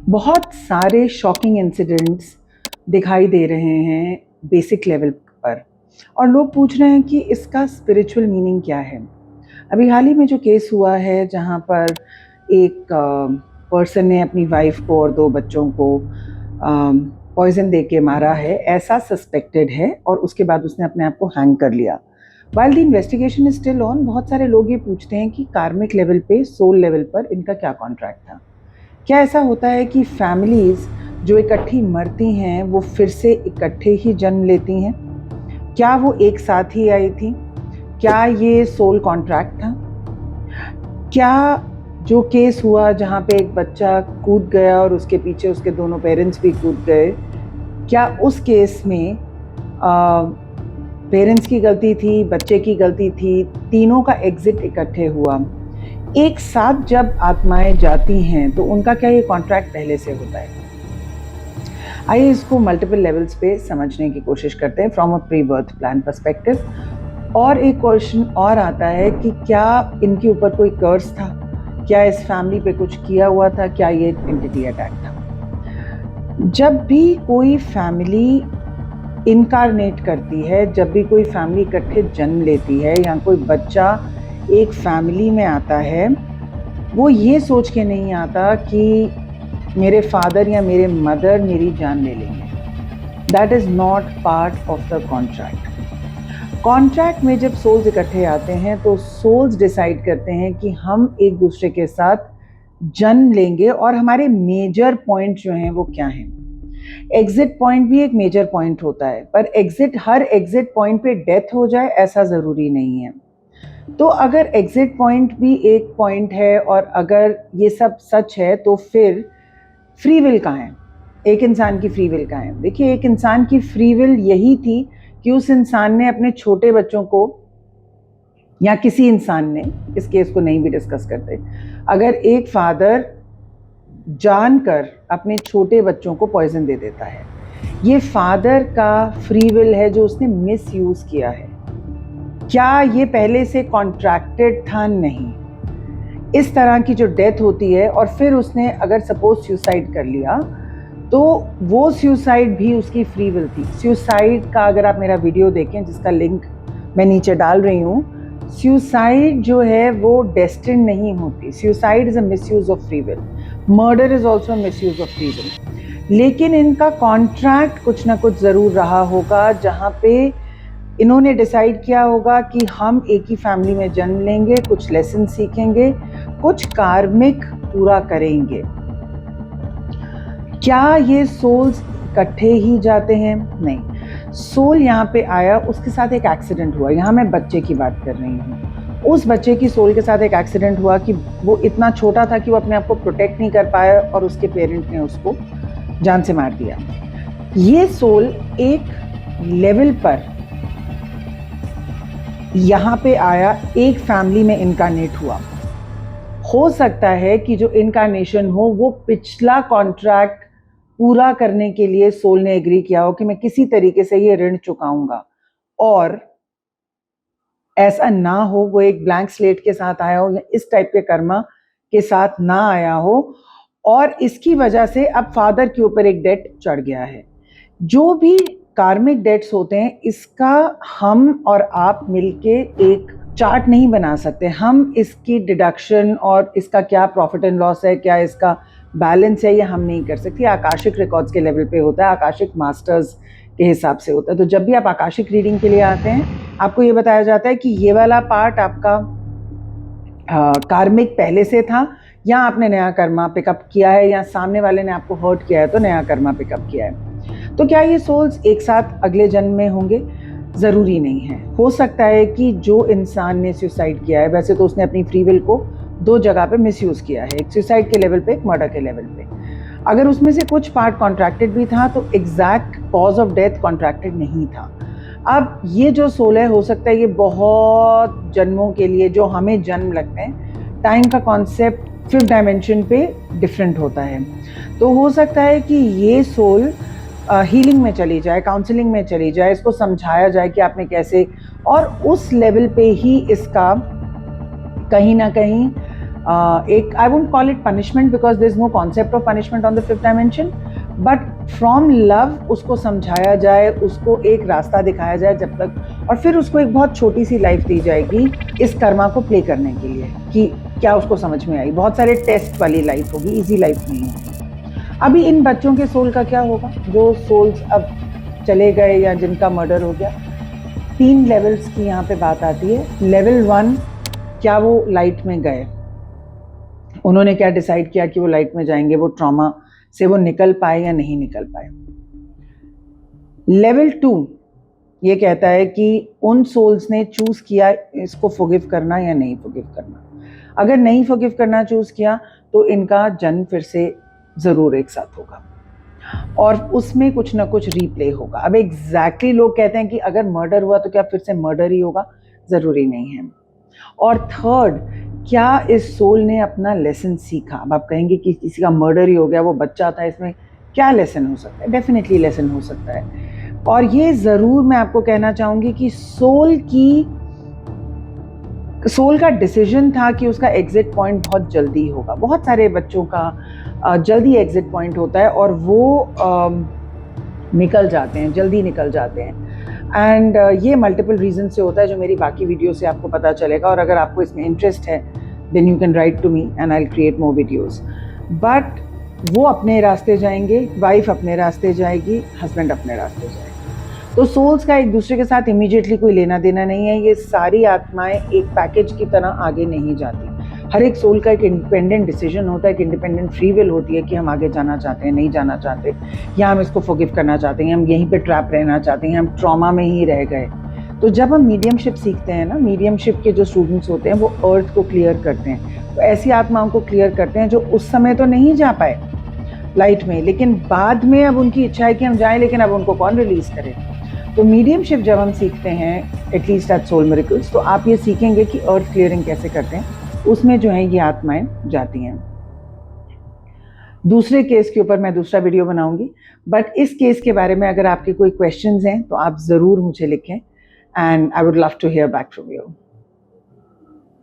बहुत सारे shocking incidents दिखाई दे रहे हैं बेसिक लेवल पर, और लोग पूछ रहे हैं कि इसका स्पिरिचुअल मीनिंग क्या है। अभी हाल ही में जो केस हुआ है जहाँ पर एक पर्सन ने अपनी वाइफ को और 2 बच्चों को पॉइजन दे के मारा है, ऐसा सस्पेक्टेड है, और उसके बाद उसने अपने आप को हैंग कर लिया। While the investigation is still on, बहुत सारे लोग ये पूछते हैं कि कार्मिक लेवल पे, सोल लेवल पर इनका क्या कॉन्ट्रैक्ट था। क्या ऐसा होता है कि फैमिलीज जो इकट्ठी मरती हैं वो फिर से इकट्ठे ही जन्म लेती हैं? क्या वो एक साथ ही आई थी? क्या ये सोल कॉन्ट्रैक्ट था? क्या जो केस हुआ जहाँ पे एक बच्चा कूद गया और उसके पीछे उसके दोनों पेरेंट्स भी कूद गए, क्या उस केस में पेरेंट्स की गलती थी, बच्चे की गलती थी, तीनों का एग्जिट इकट्ठे हुआ? एक साथ जब आत्माएं जाती हैं तो उनका क्या ये कॉन्ट्रैक्ट पहले से होता है? आइए इसको मल्टीपल लेवल्स पे समझने की कोशिश करते हैं from a pre birth plan perspective. और एक क्वेश्चन और आता है कि क्या इनके ऊपर कोई कर्स था? क्या इस फैमिली पे कुछ किया हुआ था? क्या ये एंटिटी अटैक था? जब भी कोई फैमिली इनकारनेट करती है, जब भी कोई फैमिली इकट्ठे जन्म लेती है या कोई बच्चा एक फैमिली में आता है, वो ये सोच के नहीं आता कि मेरे फादर या मेरे मदर मेरी जान ले लेंगे। That is not part of the contract. Contract में जब सोल्स इकट्ठे आते हैं तो सोल्स डिसाइड करते हैं कि हम एक दूसरे के साथ जन्म लेंगे, और हमारे मेजर पॉइंट जो हैं वो क्या हैं। एग्जिट पॉइंट भी एक मेजर पॉइंट होता है, पर हर एग्जिट पॉइंट पे डेथ हो जाए ऐसा ज़रूरी नहीं है। तो अगर एग्जिट पॉइंट भी एक पॉइंट है और अगर ये सब सच है, तो फिर फ्री विल कहाँ है? एक इंसान की फ्री विल कहाँ है? देखिए, एक इंसान की फ्री विल यही थी कि उस इंसान ने अपने छोटे बच्चों को, या किसी इंसान ने, इस केस को नहीं भी डिस्कस करते, अगर एक फादर जानकर अपने छोटे बच्चों को पॉइजन दे देता है, ये फादर का फ्री विल है जो उसने मिस यूज किया है। क्या ये पहले से कॉन्ट्रैक्टेड था? नहीं। इस तरह की जो डेथ होती है और फिर उसने अगर सपोज सुसाइड कर लिया, तो वो सुसाइड भी उसकी फ्री विल थी। सुसाइड का अगर आप मेरा वीडियो देखें, जिसका लिंक मैं नीचे डाल रही हूँ, सुसाइड जो है वो डेस्टिन्ड नहीं होती। Suicide is a misuse of free will, murder is also misuse of free will. लेकिन इनका कॉन्ट्रैक्ट कुछ ना कुछ ज़रूर रहा होगा, जहाँ पे इन्होंने डिसाइड किया होगा कि हम एक ही फैमिली में जन्म लेंगे, कुछ लेसन सीखेंगे, कुछ कार्मिक पूरा करेंगे। क्या ये सोल्स इकट्ठे ही जाते हैं? नहीं। सोल यहाँ पे आया, उसके साथ एक एक्सीडेंट हुआ। यहाँ मैं बच्चे की बात कर रही हूँ। उस बच्चे की सोल के साथ एक एक्सीडेंट हुआ कि वो इतना छोटा था कि वो अपने आप को प्रोटेक्ट नहीं कर पाया और उसके पेरेंट ने उसको जान से मार दिया। ये सोल एक लेवल पर यहाँ पे आया, एक फैमिली में इनकारनेट हुआ। हो सकता है कि जो इनकारनेशन हो वो पिछला कॉन्ट्रैक्ट पूरा करने के लिए सोल ने एग्री किया हो कि मैं किसी तरीके से ये ऋण चुकाऊंगा, और ऐसा ना हो वो एक ब्लैंक स्लेट के साथ आया हो या इस टाइप के कर्मा के साथ ना आया हो, और इसकी वजह से अब फादर के ऊपर एक डेट चढ़ गया है। जो भी कार्मिक डेट्स होते हैं, इसका हम और आप मिलके एक चार्ट नहीं बना सकते। हम इसकी डिडक्शन और इसका क्या प्रॉफिट एंड लॉस है, क्या इसका बैलेंस है, ये हम नहीं कर सकते। आकाशिक रिकॉर्ड्स के लेवल पे होता है, आकाशिक मास्टर्स के हिसाब से होता है। तो जब भी आप आकाशिक रीडिंग के लिए आते हैं, आपको ये बताया जाता है कि ये वाला पार्ट आपका कार्मिक पहले से था, या आपने नया कर्मा पिकअप किया है, या सामने वाले ने आपको हर्ट किया है तो नया कर्मा पिकअप किया है। तो क्या ये सोल्स एक साथ अगले जन्म में होंगे? ज़रूरी नहीं है। हो सकता है कि जो इंसान ने सुसाइड किया है, वैसे तो उसने अपनी फ्री विल को 2 जगह पे मिसयूज़ किया है, एक सुसाइड के लेवल पे, एक मर्डर के लेवल पे। अगर उसमें से कुछ पार्ट कॉन्ट्रैक्टेड भी था तो exact cause of death contracted नहीं था। अब ये जो सोल है, हो सकता है ये बहुत जन्मों के लिए, जो हमें जन्म लगते हैं, टाइम का कॉन्सेप्ट 5th डायमेंशन पे डिफरेंट होता है। तो हो सकता है कि ये सोल हीलिंग में चली जाए, काउंसलिंग में चली जाए, इसको समझाया जाए कि आपने कैसे, और उस लेवल पे ही इसका कहीं ना कहीं एक, I won't call it punishment because there is no concept of punishment on the fifth dimension, but from love उसको समझाया जाए, उसको एक रास्ता दिखाया जाए जब तक, और फिर उसको एक बहुत छोटी सी लाइफ दी जाएगी इस कर्मा को प्ले करने के लिए कि क्या उसको समझ में आई। बहुत सारे टेस्ट वाली लाइफ होगी, इजी लाइफ नहीं होगी। अभी इन बच्चों के सोल का क्या होगा, जो सोल्स अब चले गए या जिनका मर्डर हो गया? 3 लेवल्स की यहाँ पे बात आती है। लेवल 1, क्या वो लाइट में गए, उन्होंने क्या डिसाइड किया कि वो लाइट में जाएंगे, वो ट्रॉमा से वो निकल पाए या नहीं निकल पाए। लेवल 2 ये कहता है कि उन सोल्स ने चूज किया इसको फॉरगिव करना या नहीं फॉरगिव करना। अगर नहीं फॉरगिव करना चूज किया तो इनका जन्म फिर से जरूर एक साथ होगा और उसमें कुछ ना कुछ रीप्ले होगा। अब एग्जैक्टली लोग कहते हैं कि अगर मर्डर हुआ तो क्या फिर से मर्डर ही होगा? जरूरी नहीं है। और थर्ड, क्या इस सोल ने अपना लेसन सीखा? अब आप कहेंगे कि किसी का मर्डर ही हो गया, वो बच्चा था, इसमें क्या लेसन हो सकता है? डेफिनेटली लेसन हो सकता है। और ये ज़रूर मैं आपको कहना चाहूँगी कि सोल का डिसीजन था कि उसका एग्जिट पॉइंट बहुत जल्दी होगा। बहुत सारे बच्चों का जल्दी एग्जिट पॉइंट होता है और वो निकल जाते हैं, जल्दी निकल जाते हैं। एंड ये मल्टीपल रीजन से होता है जो मेरी बाकी वीडियो से आपको पता चलेगा। और अगर आपको इसमें इंटरेस्ट है then you can write to me and I will create more videos. But वो अपने रास्ते जाएंगे, वाइफ अपने रास्ते जाएगी, हस्बैंड अपने रास्ते जाएंगे। तो सोल्स का एक दूसरे के साथ इमीडिएटली कोई लेना देना नहीं है। ये सारी आत्माएं एक पैकेज की तरह आगे नहीं जाती। हर एक सोल का एक इंडिपेंडेंट डिसीजन होता है, एक इंडिपेंडेंट फ्री विल होती है कि हम आगे जाना चाहते हैं, नहीं जाना चाहते, या हम इसको फॉरगिव करना चाहते हैं, हम यहीं पे ट्रैप रहना चाहते हैं, हम ट्रॉमा में ही रह गए। तो जब हम मीडियमशिप सीखते हैं ना, मीडियमशिप के जो स्टूडेंट्स होते हैं वो अर्थ को क्लियर करते हैं। तो ऐसी आत्माओं को क्लियर करते हैं जो उस समय तो नहीं जा पाए लाइट में, लेकिन बाद में अब उनकी इच्छा है कि हम जाएं, लेकिन अब उनको कौन रिलीज करे। तो मीडियमशिप जब हम सीखते हैं एटलीस्ट एट सोल मिरेकल्स, तो आप ये सीखेंगे कि अर्थ क्लियरिंग कैसे करते हैं, उसमें जो है ये आत्माएं जाती हैं। दूसरे केस के ऊपर मैं दूसरा वीडियो बनाऊंगी, बट इस केस के बारे में अगर आपके कोई क्वेश्चंस हैं तो आप ज़रूर मुझे लिखें and I would love to hear back from you.